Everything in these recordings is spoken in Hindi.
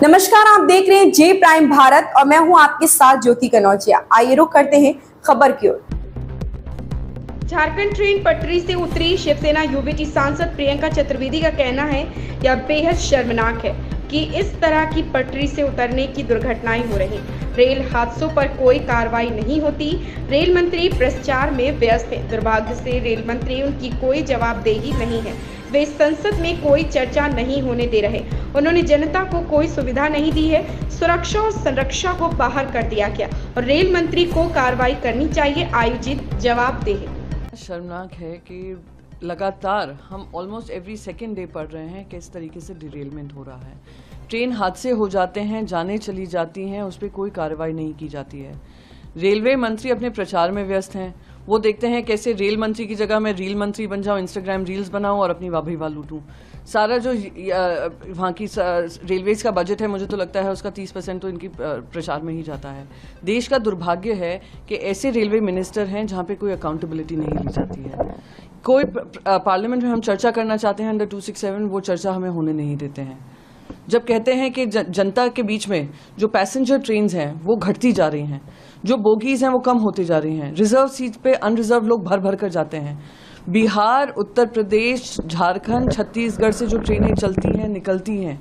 नमस्कार, आप देख रहे हैं जे प्राइम भारत और मैं हूं आपके साथ ज्योति कनौजिया। आइए रुक करते हैं खबर की ओर। झारखंड ट्रेन पटरी से उतरी शिवसेना यूबीटी सांसद प्रियंका चतुर्वेदी का कहना है यह बेहद शर्मनाक है कि इस तरह की पटरी से उतरने की दुर्घटनाएं हो रही। रेल हादसों पर कोई कार्रवाई नहीं होती। रेल मंत्री प्रचार में व्यस्त हैं। दुर्भाग्य से रेल मंत्री उनकी कोई जवाबदेही नहीं है। वे संसद में कोई चर्चा नहीं होने दे रहे। उन्होंने जनता को कोई सुविधा नहीं दी है। सुरक्षा और संरक्षा को बाहर कर दिया गया और रेल मंत्री को कार्रवाई करनी चाहिए। आयोजित जवाबदेही। शर्मनाक है कि लगातार हम ऑलमोस्ट एवरी सेकेंड डे पढ़ रहे हैं कि इस तरीके से डिरेलमेंट हो रहा है। ट्रेन हादसे हो जाते हैं, जाने चली जाती हैं, उस पर कोई कार्रवाई नहीं की जाती है। रेलवे मंत्री अपने प्रचार में व्यस्त हैं। वो देखते हैं कैसे रेल मंत्री की जगह मैं रील मंत्री बन जाऊं, इंस्टाग्राम रील्स बनाऊं और अपनी वाह लूटूं। सारा जो वहाँ की रेलवेज का बजट है, मुझे तो लगता है उसका 30% तो इनकी प्रचार में ही जाता है। देश का दुर्भाग्य है कि ऐसे रेलवे मिनिस्टर हैं जहाँ पे कोई अकाउंटेबिलिटी नहीं ली जाती है। कोई पार्लियामेंट में हम चर्चा करना चाहते हैं अंडर 267, वो चर्चा हमें होने नहीं देते हैं। जब कहते हैं कि जनता के बीच में जो पैसेंजर ट्रेन्स हैं वो घटती जा रही हैं, जो बोगीज हैं वो कम होती जा रही हैं, रिजर्व सीट पे अनरिजर्व लोग भर भर कर जाते हैं। बिहार, उत्तर प्रदेश, झारखंड, छत्तीसगढ़ से जो ट्रेनें चलती हैं, निकलती हैं,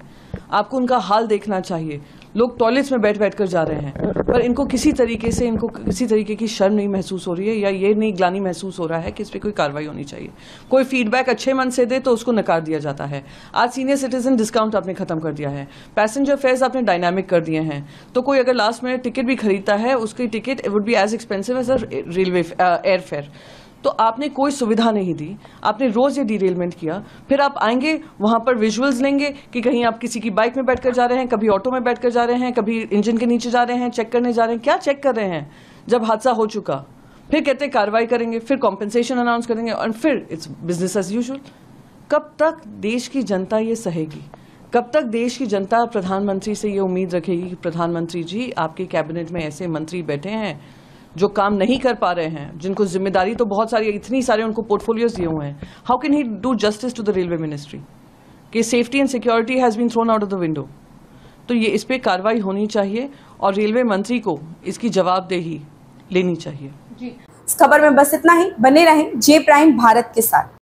आपको उनका हाल देखना चाहिए। लोग टॉयलेट्स में बैठ बैठ कर जा रहे हैं, पर इनको किसी तरीके की शर्म नहीं महसूस हो रही है या ये नहीं ग्लानि महसूस हो रहा है कि इस पर कोई कार्रवाई होनी चाहिए। कोई फीडबैक अच्छे मन से दे तो उसको नकार दिया जाता है। आज सीनियर सिटीजन डिस्काउंट आपने खत्म कर दिया है, पैसेंजर फेयर्स आपने डायनामिक कर दिए हैं, तो कोई अगर लास्ट में टिकट भी खरीदता है उसकी ticket would be as expensive as railway air fare. तो आपने कोई सुविधा नहीं दी, आपने रोज ये डिरेलमेंट किया। फिर आप आएंगे वहां पर विजुअल्स लेंगे कि कहीं आप किसी की बाइक में बैठकर जा रहे हैं, कभी ऑटो में बैठकर जा रहे हैं, कभी इंजन के नीचे जा रहे हैं, चेक करने जा रहे हैं। क्या चेक कर रहे हैं जब हादसा हो चुका? फिर कहते हैं कार्रवाई करेंगे, फिर कॉम्पेंसेशन अनाउंस करेंगे और फिर इट्स बिजनेस एज यूजुअल। कब तक देश की जनता ये सहेगी? कब तक देश की जनता प्रधानमंत्री से ये उम्मीद रखेगी कि प्रधानमंत्री जी आपके कैबिनेट में ऐसे मंत्री बैठे हैं जो काम नहीं कर पा रहे हैं, जिनको जिम्मेदारी तो बहुत सारी, इतनी सारे उनको पोर्टफोलियोज दिए हुए हैं। How can he do justice to the railway ministry कि safety and security has been thrown out of the window? तो ये इस पे कार्रवाई होनी चाहिए और रेलवे मंत्री को इसकी जवाबदेही लेनी चाहिए। जी, इस खबर में बस इतना ही। बने रहें जे प्राइम भारत के साथ।